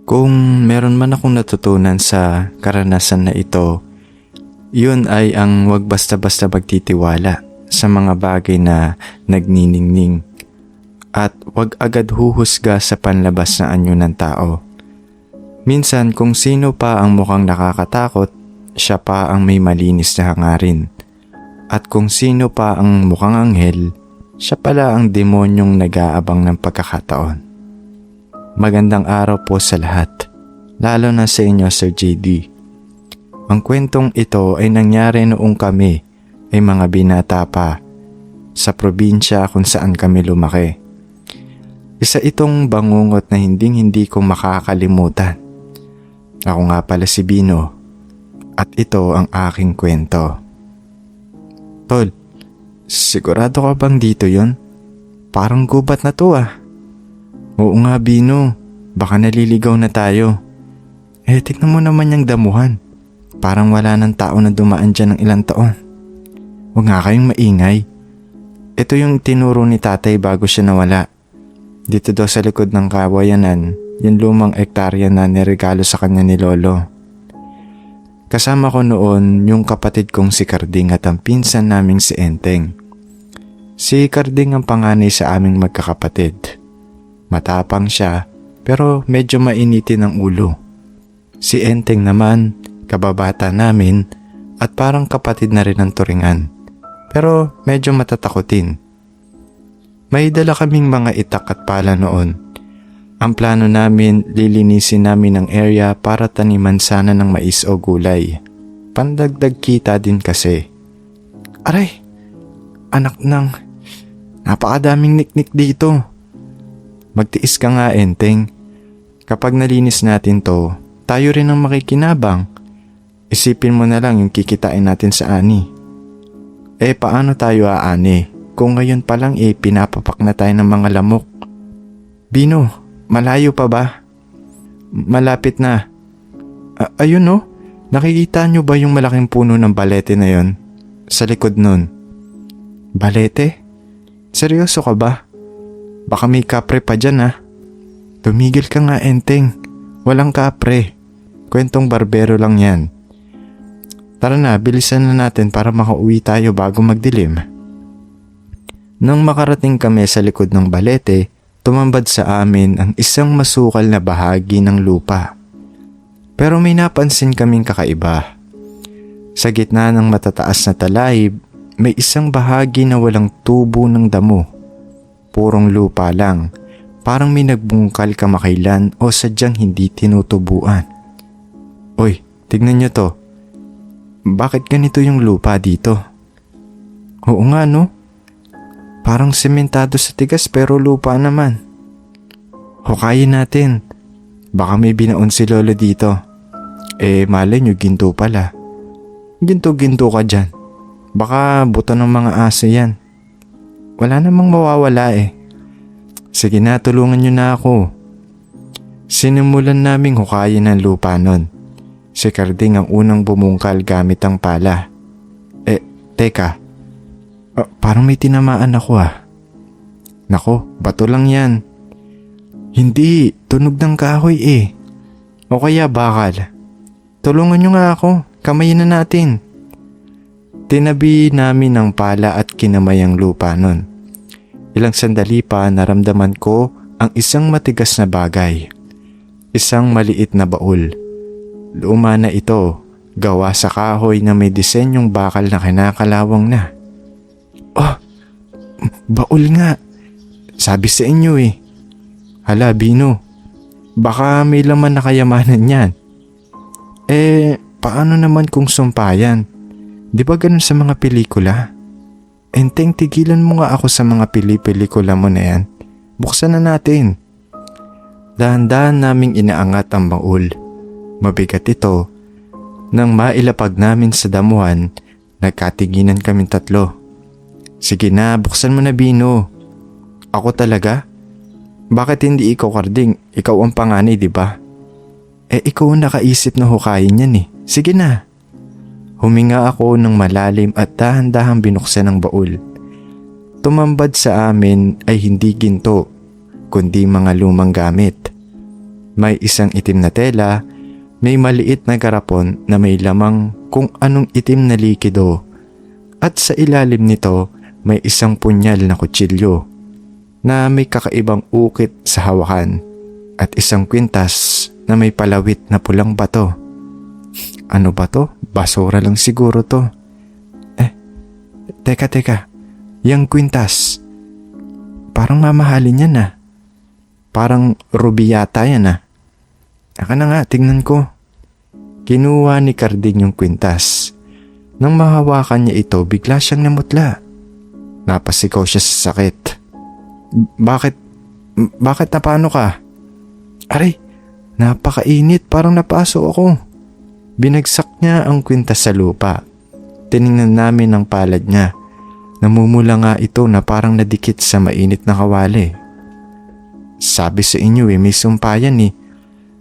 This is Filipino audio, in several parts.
Kung meron man akong natutunan sa karanasan na ito, yun ay ang wag basta-basta magtitiwala sa mga bagay na nagniningning at wag agad huhusga sa panlabas na anyo ng tao. Minsan kung sino pa ang mukhang nakakatakot, siya pa ang may malinis na hangarin. At kung sino pa ang mukhang anghel, siya pala ang demonyong nag-aabang ng pagkakataon. Magandang araw po sa lahat, lalo na sa inyo Sir JD. Ang kwentong ito ay nangyari noong kami ay mga binata pa sa probinsya kung saan kami lumaki. Isa itong bangungot na hindi ko makakalimutan. Ako nga pala si Bino at ito ang aking kwento. Tol, sigurado ka bang dito yon? Parang gubat na to ah. Oo nga Bino, baka naliligaw na tayo. Tignan mo naman yung damuhan. Parang wala ng tao na dumaan dyan ng ilang taon. Huwag nga kayong maingay. Ito yung tinuro ni tatay bago siya nawala. Dito daw sa likod ng kawayanan, yung lumang ektarya na niregalo sa kanya ni Lolo. Kasama ko noon yung kapatid kong si Carding at ang pinsan naming si Enteng. Si Carding ang panganay sa aming magkakapatid. Matapang siya pero medyo mainitin ang ulo. Si Enteng naman, kababata namin at parang kapatid na rin ng turingan. Pero medyo matatakotin. May dala kaming mga itak at pala noon. Ang plano namin, lilinisin namin ang area para taniman sana ng mais o gulay. Pandagdag kita din kasi. Aray, anak ng, napakadaming niknik dito. Magtiis ka nga Enteng. Kapag nalinis natin to, tayo rin ang makikinabang. Isipin mo na lang yung kikitain natin sa ani. Paano tayo aani? Kung ngayon pa lang pinapapak na tayo ng mga lamok. Bino, malayo pa ba? Malapit na. Ayun no, nakikita nyo ba yung malaking puno ng balete na yon? Sa likod nun. Balete? Seryoso ka ba? Baka may kapre pa dyan ah. Tumigil ka nga Enteng. Walang kapre. Kwentong barbero lang yan. Tara na, bilisan na natin para makauwi tayo bago magdilim. Nang makarating kami sa likod ng balete, tumambad sa amin ang isang masukal na bahagi ng lupa. Pero may napansin kaming kakaiba. Sa gitna ng matataas na talahib, may isang bahagi na walang tubo ng damo. Purong lupa lang, parang may nagbungkal kamakailan o sadyang hindi tinutubuan. Oy, tignan nyo to. Bakit ganito yung lupa dito? Oo nga no, parang sementado sa tigas pero lupa naman. Hukayin natin, baka may binaon si Lolo dito. Malay nyo ginto pala. Ginto-ginto ka dyan. Baka buto ng mga aso yan. Wala namang mawawala Sige na, tulungan nyo na ako. Sinimulan naming hukayin ang lupa nun. Si Carding ang unang bumungkal gamit ang pala. Teka. Parang may tinamaan ako ah. Nako, bato lang yan. Hindi, tunog ng kahoy O kaya bakal. Tulungan nyo nga ako, kamayin na natin. Tinabi namin ang pala at kinamay ang lupa nun. Ilang sandali pa naramdaman ko ang isang matigas na bagay. Isang maliit na baul. Luma na ito, gawa sa kahoy na may disenyong bakal na kinakalawang na. Oh, baul nga. Sabi sa inyo Hala Bino, baka may laman na kayamanan yan. Paano naman kung sumpayan? Di ba ganun sa mga pelikula? Enteng, tigilan mo nga ako sa mga pelikula mo na yan. Buksan na natin. Dahan-dahan naming inaangat ang baul. Mabigat ito. Nang mailapag namin sa damuhan, nagkatinginan kaming tatlo. Sige na, buksan mo na Bino. Ako talaga? Bakit hindi ikaw Carding? Ikaw ang panganay, di ba? Ikaw ang nakaisip na hukayin yan Sige na. Huminga ako ng malalim at dahan-dahang binuksan ang baul. Tumambad sa amin ay hindi ginto, kundi mga lumang gamit. May isang itim na tela, may maliit na garapon na may lamang kung anong itim na likido. At sa ilalim nito may isang punyal na kutsilyo na may kakaibang ukit sa hawakan at isang kwintas na may palawit na pulang bato. Ano ba to? Basura lang siguro to. Teka. Yang kwintas. Parang mamahalin yan ah. Parang ruby yata yan ah. Aka na nga, tingnan ko. Kinuha ni Carding yung kwintas. Nang mahawakan niya ito, bigla siyang namutla. Napasigaw siya sa sakit. Bakit na paano ka? Aray, napakainit, parang napaso ako. Binagsak niya ang kwintas sa lupa. Tiningnan namin ang palad niya. Namumula nga ito na parang nadikit sa mainit na kawali. Sabi sa inyo may sumpayan eh.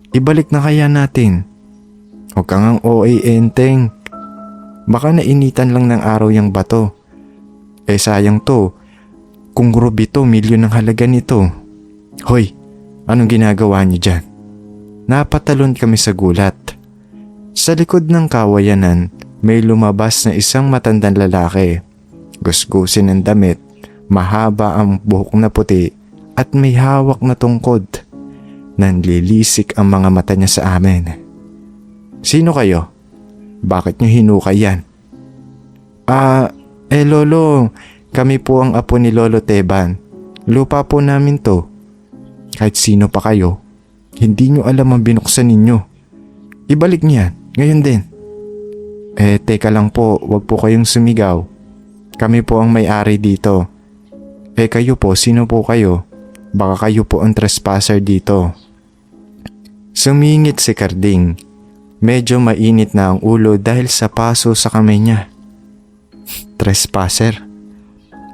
Ibalik na kaya natin. Huwag kang ang OA Enteng. Baka nainitan lang ng araw yung bato. Sayang to. Kung ruby to, milyon ang halaga nito. Hoy, anong ginagawa niyo dyan? Napatalon kami sa gulat. Sa likod ng kawayanan, may lumabas na isang matandang lalaki. Gusgusin ang damit, mahaba ang buhok na puti at may hawak na tungkod. Nanlilisik ang mga mata niya sa amin. Sino kayo? Bakit niyo hinukay yan? Lolo, kami po ang apo ni Lolo Teban. Lupa po namin to. Kahit sino pa kayo, hindi niyo alam ang binuksan ninyo. Ibalik niyan, ngayon din. Teka lang po, wag po kayong sumigaw. Kami po ang may-ari dito. Kayo po, sino po kayo? Baka kayo po ang trespasser dito. Sumingit si Carding. Medyo mainit na ang ulo dahil sa paso sa kamay niya. Trespasser?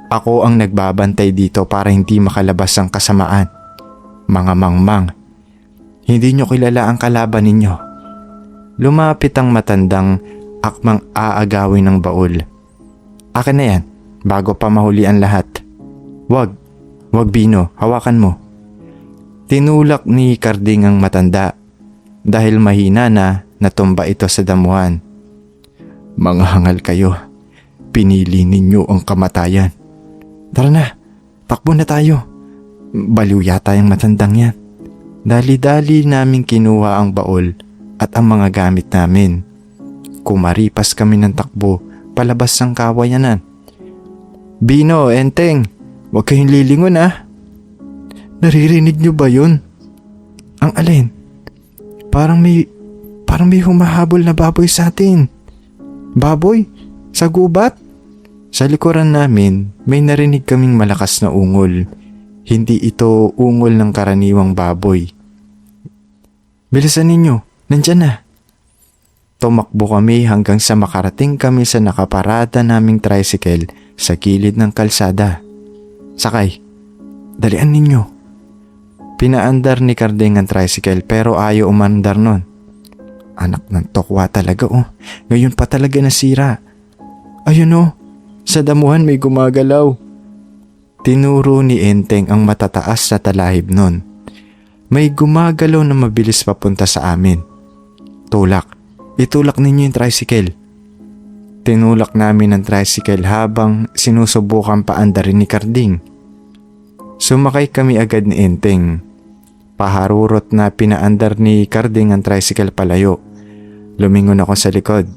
Ako ang nagbabantay dito para hindi makalabas ang kasamaan. Mga mangmang. Hindi niyo kilala ang kalaban ninyo. Lumapit ang matandang akmang aagawin ng baul. Akin na yan, bago pa mahuli ang lahat. Wag Bino, hawakan mo. Tinulak ni Carding ang matanda. Dahil mahina na, natumba ito sa damuhan. Mga hangal kayo, pinili ninyo ang kamatayan. Tara na, takbo na tayo. Baliw yata yung matandang yan. Dali-dali namin kinuha ang baul at ang mga gamit namin. Kumaripas kami ng takbo palabas ng kawayanan. Bino, Enteng, huwag kayong lilingon ah. Naririnig niyo ba yun? Ang alin? Parang may humahabol na baboy sa atin. Baboy? Sa gubat? Sa likuran namin, may narinig kaming malakas na ungol. Hindi ito ungol ng karaniwang baboy. Bilisan ninyo, nandyan na. Tumakbo kami hanggang sa makarating kami sa nakaparada naming tricycle sa gilid ng kalsada. Sakay, dalian ninyo. Pinaandar ni Carding ang tricycle pero ayaw umandar nun. Anak ng tokwa talaga oh. Ngayon pa talaga nasira. Ayun oh, sa damuhan may gumagalaw. Tinuro ni Enteng ang matataas na talahib nun. May gumagalaw na mabilis papunta sa amin. Itulak ninyo yung tricycle. Tinulak namin ang tricycle habang sinusubukan paandarin ni Carding. Sumakay kami agad ni Enteng. Paharurot na pinaandar ni Carding ang tricycle palayo. Lumingon ako sa likod.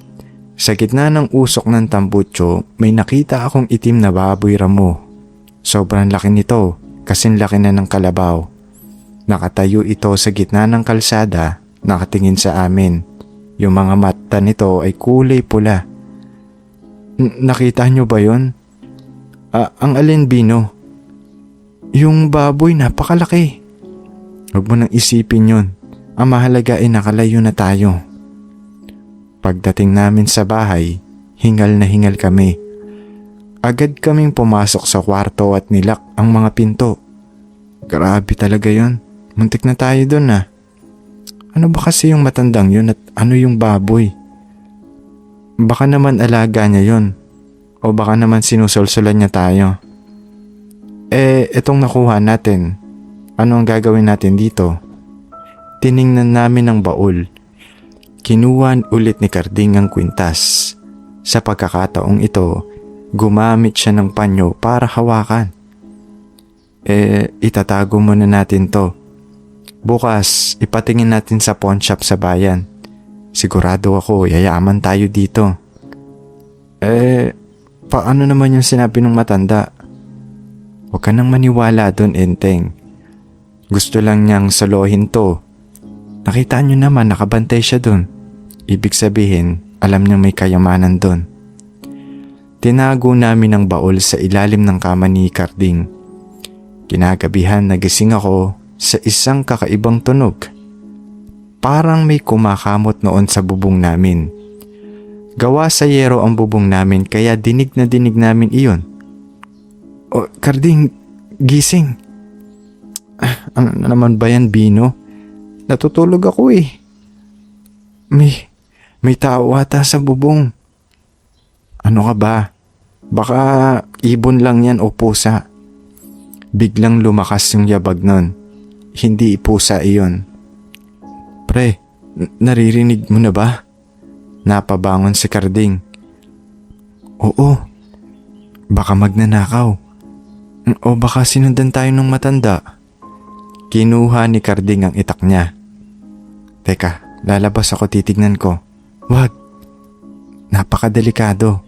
Sa gitna ng usok ng tambutso, may nakita akong itim na baboy ramo. Sobrang laki nito, kasing laki na ng kalabaw. Nakatayo ito sa gitna ng kalsada, nakatingin sa amin. Yung mga mata nito ay kulay pula. Nakita nyo ba yun? Ang alin, Bino? Yung baboy napakalaki. Huwag mo nang isipin yun. Ang mahalaga ay nakalayo na tayo. Pagdating namin sa bahay, hingal na hingal kami. Agad kaming pumasok sa kwarto at nilak ang mga pinto. Grabe talaga yun. Muntik na tayo dun ah. Ano ba kasi yung matandang yun at ano yung baboy? Baka naman alaga niya yun. O baka naman sinusulsulan niya tayo. Itong nakuha natin, ano ang gagawin natin dito? Tiningnan namin ang baul. Kinuha ulit ni Carding ang kwintas. Sa pagkakataong ito, gumamit siya ng panyo para hawakan. Itatago muna natin to. Bukas, ipatingin natin sa pawn shop sa bayan. Sigurado ako, yayaman tayo dito. Paano naman yung sinabi ng matanda? Huwag ka nang maniwala doon, Enteng. Gusto lang niyang solohin to. Nakita niyo naman, nakabantay siya doon. Ibig sabihin, alam niyang may kayamanan doon. Tinago namin ang baul sa ilalim ng kama ni Carding. Kinagabihan nagising ako sa isang kakaibang tunog. Parang may kumakamot noon sa bubong namin. Gawa sa yero ang bubong namin kaya dinig na dinig namin iyon. Carding, gising. Ano na naman ba yan, Bino? Natutulog ako eh. May tao ata sa bubong. Ano ka ba? Baka ibon lang yan o pusa. Biglang lumakas yung yabag nun. Hindi pusa iyon. Pre, naririnig mo na ba? Napabangon si Carding. Oo. Baka magnanakaw. O baka sinundan tayo ng matanda. Kinuha ni Carding ang itak niya. Teka, lalabas ako, titignan ko. Wag. Napakadelikado.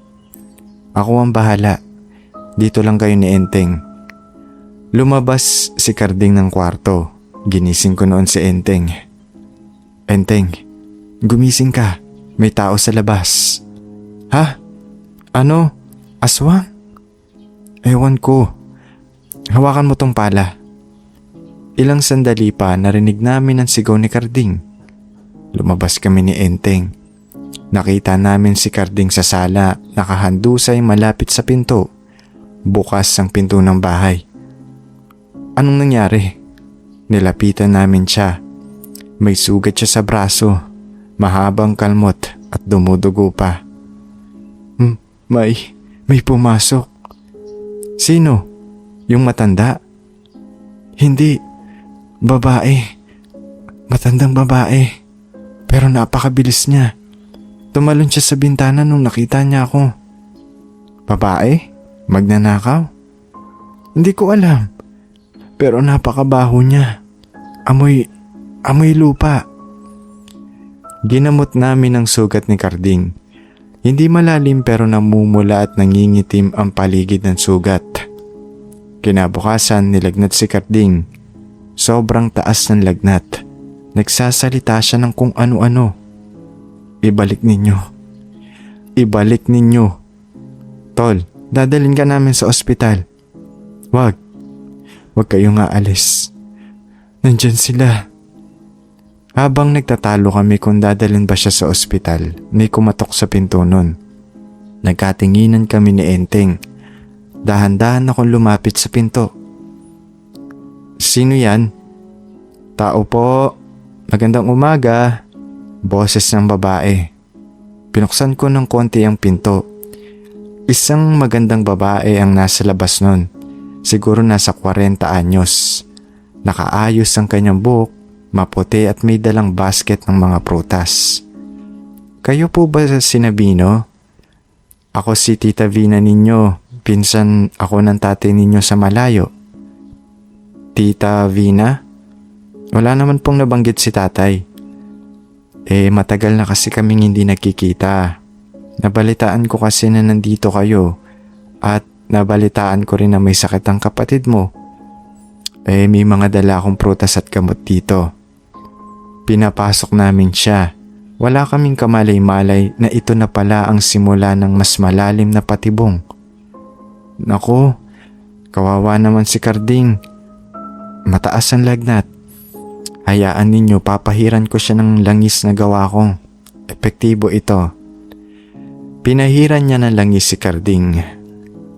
Ako ang bahala. Dito lang kayo ni Enteng. Lumabas si Carding ng kwarto. Ginising ko noon si Enteng. Enteng, gumising ka. May tao sa labas. Ha? Ano? Aswang? Ewan ko. Hawakan mo tong pala. Ilang sandali pa narinig namin ang sigaw ni Carding. Lumabas kami ni Enteng. Nakita namin si Carding sa sala, nakahandusay malapit sa pinto. Bukas ang pinto ng bahay. Anong nangyari? Nilapitan namin siya. May sugat siya sa braso, mahabang kalmot at dumudugo pa. May pumasok. Sino? Yung matanda? Hindi. Babae. Matandang babae. Pero napakabilis niya. Tumalon siya sa bintana nung nakita niya ako. Babae? Magnanakaw? Hindi ko alam. Pero napakabaho niya. Amoy lupa. Ginamot namin ang sugat ni Carding. Hindi malalim pero namumula at nangingitim ang paligid ng sugat. Kinabukasan nilagnat si Carding. Sobrang taas ng lagnat. Nagsasalita siya ng kung ano-ano. Ibalik ninyo. Ibalik ninyo. Tol, dadalhin ka namin sa ospital. Wag kayong aalis. Nandyan sila. Habang nagtatalo kami kung dadalhin ba siya sa ospital, may kumatok sa pinto nun. Nagkatinginan kami ni Enteng. Dahan-dahan akong lumapit sa pinto. Sino yan? Tao po. Magandang umaga. Boses ng babae. Pinuksan ko ng konti ang pinto. Isang magandang babae ang nasa labas nun. Siguro nasa 40 anyos. Nakaayos ang kanyang buhok, maputi at may dalang basket ng mga prutas. Kayo po ba si Bino? Ako si Tita Vina ninyo. Pinsan ako ng tatay ninyo sa malayo. Tita Vina? Wala naman pong nabanggit si tatay. Matagal na kasi kaming hindi nagkikita. Nabalitaan ko kasi na nandito kayo at nabalitaan ko rin na may sakit ang kapatid mo. May mga dala akong prutas at gamot dito. Pinapasok namin siya. Wala kaming kamalay-malay na ito na pala ang simula ng mas malalim na patibong. Naku, kawawa naman si Carding. Mataas ang lagnat. Hayaan ninyo, papahiran ko siya ng langis na gawa ko. Epektibo ito. Pinahiran niya ng langis si Carding.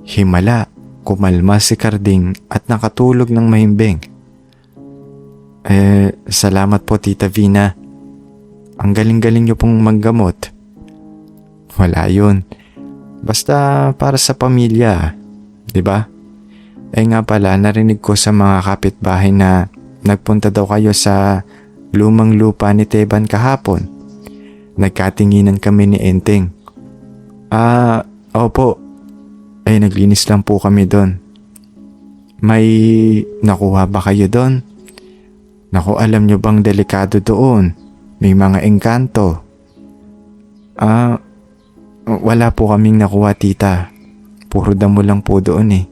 Himala, kumalma si Carding at nakatulog ng mahimbing. Salamat po Tita Vina. Ang galing-galing niyo pong manggamot. Wala yun. Basta para sa pamilya. Diba? Nga pala, narinig ko sa mga kapitbahay na nagpunta daw kayo sa lumang lupa ni Teban kahapon. Nagkatinginan kami ni Enteng. Opo. Naglinis lang po kami doon. May nakuha ba kayo doon? Naku, alam nyo bang delikado doon? May mga engkanto. Wala po kaming nakuha, tita. Puro damo lang po doon eh.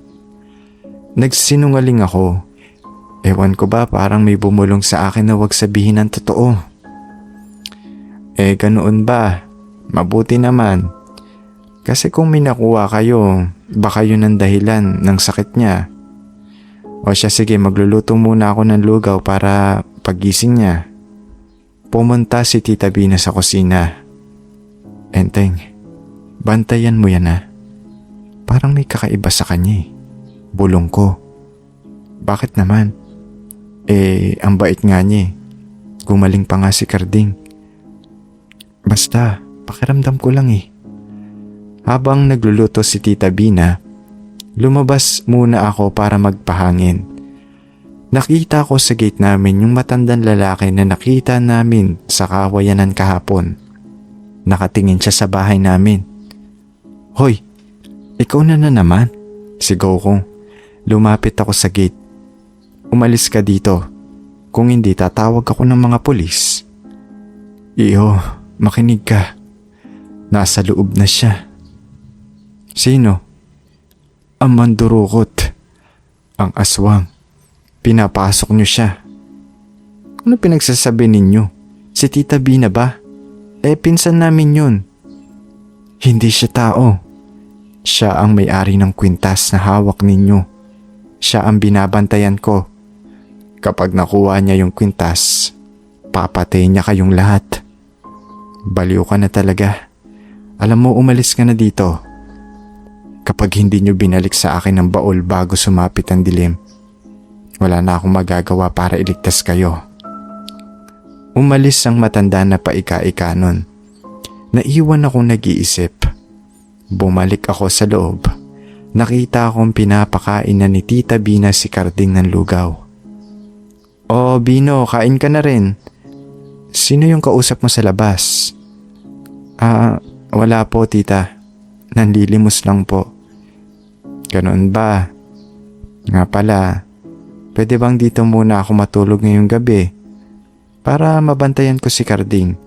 Nagsinungaling ako. Ewan ko ba, parang may bumulong sa akin na wag sabihin ang totoo. Ganoon ba? Mabuti naman. Kasi kung may nakuha kayo, baka yun ang dahilan ng sakit niya. O siya, sige, magluluto muna ako ng lugaw para pagising niya. Pumunta si Tita Bina sa kusina. Enteng, bantayan mo yan ha. Parang may kakaiba sa kanya eh. Bulong ko. Bakit naman? Ang bait nga niya eh. Gumaling pa nga si Carding. Basta, pakiramdam ko lang eh. Habang nagluluto si Tita Bina, lumabas muna ako para magpahangin. Nakita ko sa gate namin yung matandang lalaki na nakita namin sa kawayanan kahapon. Nakatingin siya sa bahay namin. Hoy, ikaw na naman, sigaw ko. Lumapit ako sa gate. Umalis ka dito. Kung hindi, tatawag ako ng mga pulis. Iyo, makinig ka. Nasa loob na siya. Sino? Ang mandurukot. Ang aswang. Pinapasok niyo siya. Ano pinagsasabi ninyo? Si Tita Bina ba? Pinsan namin yun. Hindi siya tao. Siya ang may-ari ng kwintas na hawak ninyo. Siya ang binabantayan ko. Kapag nakuha niya yung kwintas, papatayin niya kayong lahat. Baliw ka na talaga. Alam mo, umalis ka na dito. Kapag hindi niyo binalik sa akin ang baol bago sumapit ang dilim, wala na akong magagawa para iligtas kayo. Umalis ang matanda na paika-ika nun. Naiwan akong nag-iisip. Bumalik ako sa loob. Nakita akong pinapakain na ni Tita Bina si Carding ng lugaw. O Bino, kain ka na rin. Sino yung kausap mo sa labas? Wala po tita. Nanlilimos lang po. Ganoon ba? Nga pala, pwede bang dito muna ako matulog ngayong gabi? Para mabantayan ko si Carding.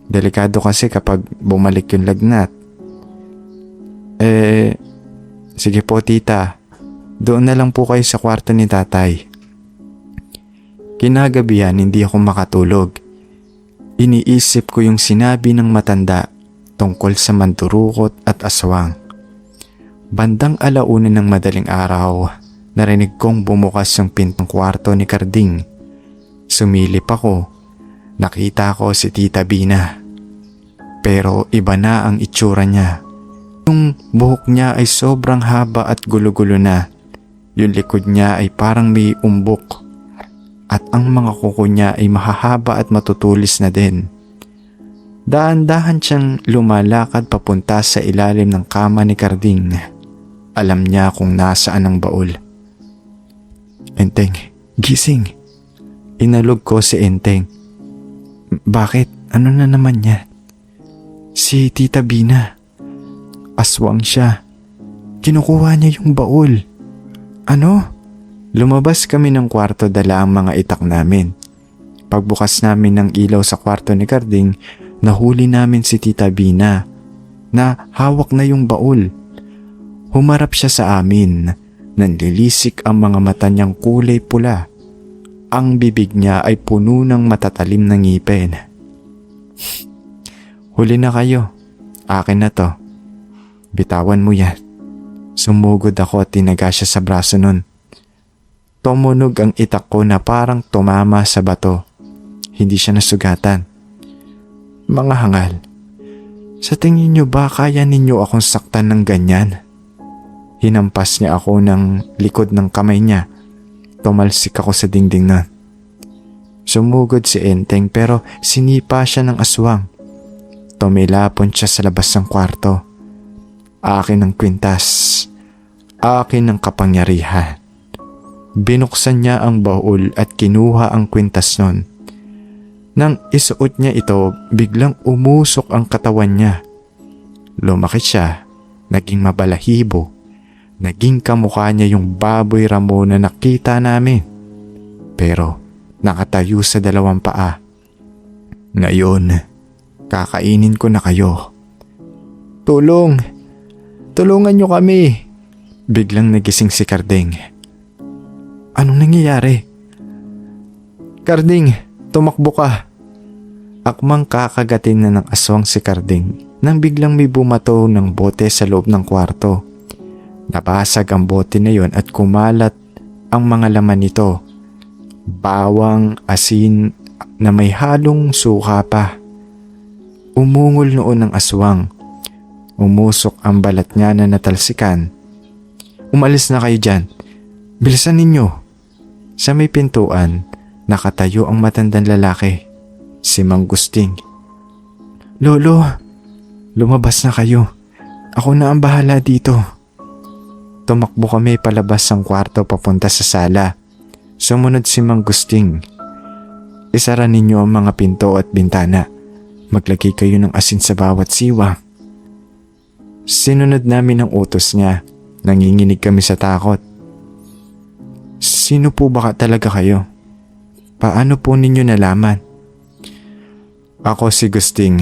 Delikado kasi kapag bumalik yung lagnat. Sige po tita. Doon na lang po kayo sa kwarto ni tatay. Kinagabihan hindi ako makatulog. Iniisip ko yung sinabi ng matanda tungkol sa mandurukot at aswang. Bandang alauna ng madaling araw, narinig kong bumukas yung pintong kwarto ni Carding. Sumilip ako. Nakita ko si Tita Bina. Pero iba na ang itsura niya. Yung buhok niya ay sobrang haba at gulo-gulo na. Yung likod niya ay parang may umbok. At ang mga kuko niya ay mahahaba at matutulis na din. Daan-dahan siyang lumalakad papunta sa ilalim ng kama ni Carding. Alam niya kung nasaan ang baul. Enteng, gising. Inalog ko si Enteng. Bakit? Ano na naman niya? Si Tita Bina. Aswang siya. Kinukuha niya yung baul. Ano? Lumabas kami ng kwarto, dala ang mga itak namin. Pagbukas namin ng ilaw sa kwarto ni Carding, nahuli namin si Tita Bina na hawak na yung baul. Humarap siya sa amin. Nanlilisik ang mga mata niyang kulay pula. Ang bibig niya ay puno ng matatalim na ngipin. Huli na kayo. Akin na to. Bitawan mo yan. Sumugod ako at tinaga siya sa braso nun. Tumunog ang itak ko na parang tumama sa bato. Hindi siya nasugatan. Mga hangal, sa tingin niyo ba kaya ninyo akong saktan ng ganyan? Hinampas niya ako ng likod ng kamay niya. Tumalsik ako sa dingding nun. Sumugod si Enteng pero sinipa siya ng aswang. Tumilapon siya sa labas ng kwarto. Akin ang kwintas. Akin ang kapangyarihan. Binuksan niya ang baul at kinuha ang kwintas nun. Nang isuot niya ito, biglang umusok ang katawan niya. Lumaki siya, naging mabalahibo. Naging kamukha niya yung baboy Ramon na nakita namin. Pero nakatayo sa dalawang paa. Ngayon, kakainin ko na kayo. Tulong! Tulungan niyo kami! Biglang nagising si Karding. Anong nangyayari? Karding, tumakbo ka! Akmang kakagatin na ng aswang si Karding nang biglang may bumato ng bote sa loob ng kwarto. Nabasag ang bote na yon at kumalat ang mga laman nito. Bawang, asin na may halong suka pa. Umungol noon ang aswang. Umusok ang balat niya na natalsikan. Umalis na kayo dyan. Bilisan ninyo. Sa may pintuan, nakatayo ang matandang lalaki, si Mang Gusting. Lolo, lumabas na kayo. Ako na ang bahala dito. Tumakbo kami palabas ng kwarto papunta sa sala. Sumunod si Mang Gusting. Isara ninyo ang mga pinto at bintana. Maglagay kayo ng asin sa bawat siwa. Sinunod namin ang utos niya. Nanginginig kami sa takot. Sino po ba talaga kayo? Paano po ninyo nalaman? Ako si Gusting.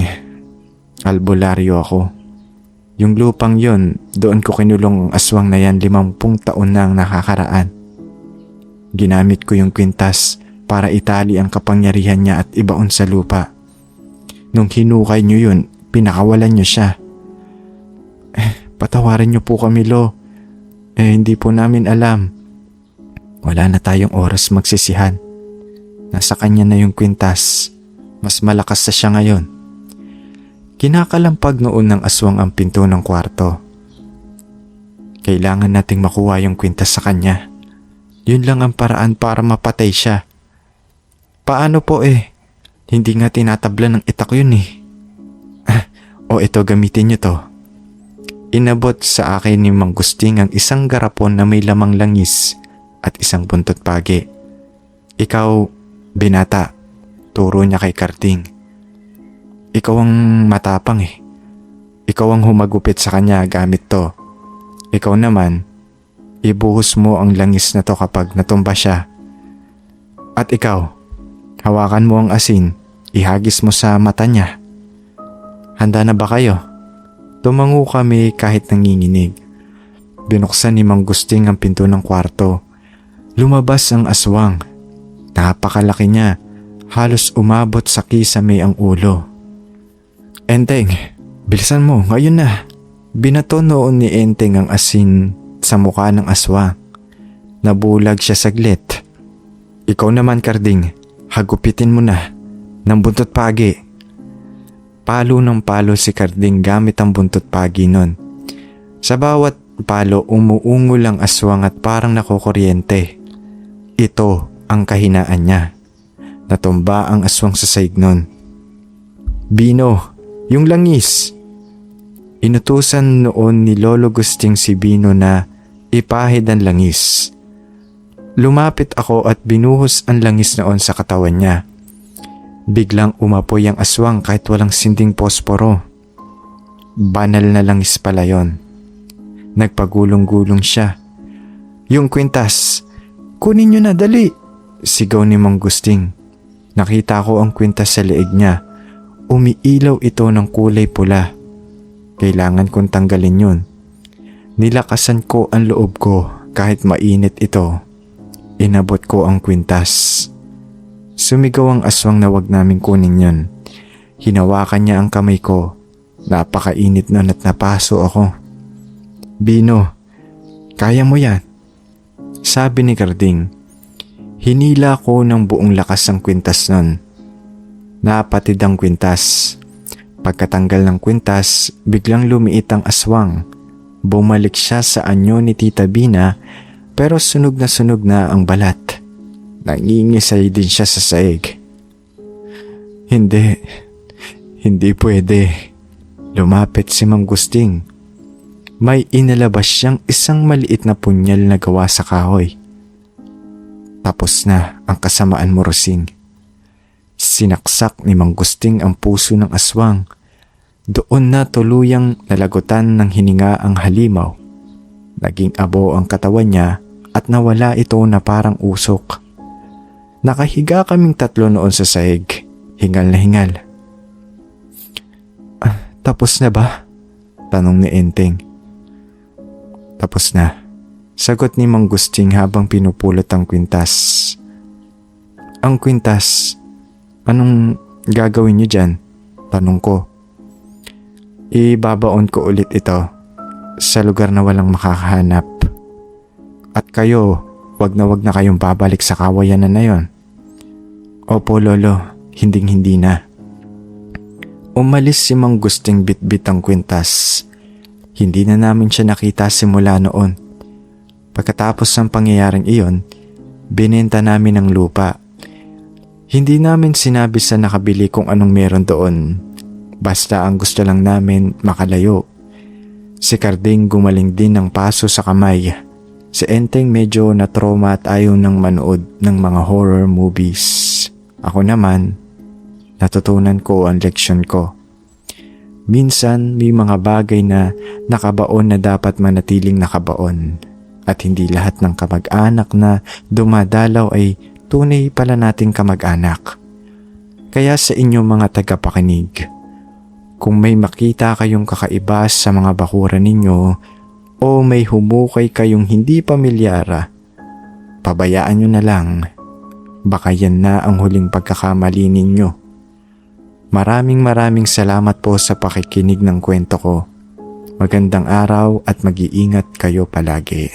Albularyo ako. Yung lupang yon, doon ko kinulong ang aswang na yan 50 taon na ang nakakaraan. Ginamit ko yung kwintas para itali ang kapangyarihan niya at ibaon sa lupa. Nung hinukay niyo yun, pinakawalan niyo siya. Patawarin niyo po kami, Lo. Hindi po namin alam. Wala na tayong oras magsisihan. Nasa kanya na yung kwintas. Mas malakas na siya ngayon. Kinakalampag noon ng aswang ang pinto ng kwarto. Kailangan nating makuha yung kwintas sa kanya. Yun lang ang paraan para mapatay siya. Paano po Hindi nga tinatabla ng itak yun O ito, gamitin niyo to. Inabot sa akin ni Mang Gusting ang isang garapon na may lamang langis at isang buntot pagi. Ikaw, binata, turo niya kay Karding. Ikaw ang matapang Ikaw ang humagupit sa kanya gamit to. Ikaw naman, ibuhos mo ang langis na to kapag natumba siya. At ikaw, hawakan mo ang asin, ihagis mo sa mata niya. Handa na ba kayo? Tumango kami kahit nanginginig. Binuksan ni Mang Gusting ang pinto ng kwarto. Lumabas ang aswang. Napakalaki niya, halos umabot sa kisame ang ulo. Enteng, bilisan mo, ngayon na. Binato noon ni Enteng ang asin sa mukha ng aswang. Nabulag siya saglit. Ikaw naman, Karding, hagupitin mo na ng buntot pagi. Palo ng palo si Karding gamit ang buntot pagi nun. Sa bawat palo umuungol ang aswang at parang nakukuryente. Ito ang kahinaan niya. Natumba ang aswang sa saig nun. Bino, yung langis. Inutusan noon ni Lolo Gusting si Bino na ipahid ang langis. Lumapit ako at binuhos ang langis noon sa katawan niya. Biglang umapoy ang aswang kahit walang sinding posporo. Banal na langis pala yon. Nagpagulong-gulong siya. Yung kwintas, kunin niyo na dali, sigaw ni Mang Gusting. Nakita ko ang kwintas sa leeg niya. Umiilaw ito ng kulay pula. Kailangan kong tanggalin yun. Nilakasan ko ang loob ko kahit mainit ito. Inabot ko ang kwintas. Sumigaw ang aswang na wag naming kunin yun. Hinawakan niya ang kamay ko. Napakainit nun at napaso ako. Bino, kaya mo yan, sabi ni Karding. Hinila ko ng buong lakas ang kwintas nun. Napatid ang kwintas. Pagkatanggal ng kwintas, biglang lumiit ang aswang. Bumalik siya sa anyo ni Tita Bina pero sunog na ang balat. Nangingisay din siya sa saig. Hindi pwede. Lumapit si Mang Gusting. May inalabas siyang isang maliit na punyal na gawa sa kahoy. Tapos na ang kasamaan mo, Rosing. Sinaksak ni Mang Gusting ang puso ng aswang. Doon na tuluyang nalagutan ng hininga ang halimaw. Naging abo ang katawan niya at nawala ito na parang usok. Nakahiga kaming tatlo noon sa sahig, hingal na hingal. Tapos na ba? Tanong ni Enteng. Tapos na, sagot ni Mang Gusting habang pinupulot ang kwintas. Ang kwintas, anong gagawin niyo dyan? Tanong ko. Ibabaon ko ulit ito sa lugar na walang makakahanap. At kayo, wag na kayong babalik sa kawayanan na yon. Opo lolo, hinding-hindi na. Umalis si Mang Gusting bitbit ang kwintas. Hindi na namin siya nakita simula noon. Pagkatapos ng pangyayaring iyon, binenta namin ang lupa. Hindi namin sinabi sa nakabili kung anong meron doon. Basta ang gusto lang namin makalayo. Si Carding gumaling din ng paso sa kamay. Si Enteng medyo na-trauma at ayaw nang manood ng mga horror movies. Ako naman, natutunan ko ang leksyon ko. Minsan may mga bagay na nakabaon na dapat manatiling nakabaon. At hindi lahat ng kamag-anak na dumadalaw ay tunay pala nating kamag-anak. Kaya sa inyo mga tagapakinig, kung may makita kayong kakaiba sa mga bakuran ninyo o may humukay kayong hindi pamilyara, pabayaan nyo na lang. Baka yan na ang huling pagkakamali ninyo. Maraming salamat po sa pakikinig ng kwento ko. Magandang araw at mag-iingat kayo palagi.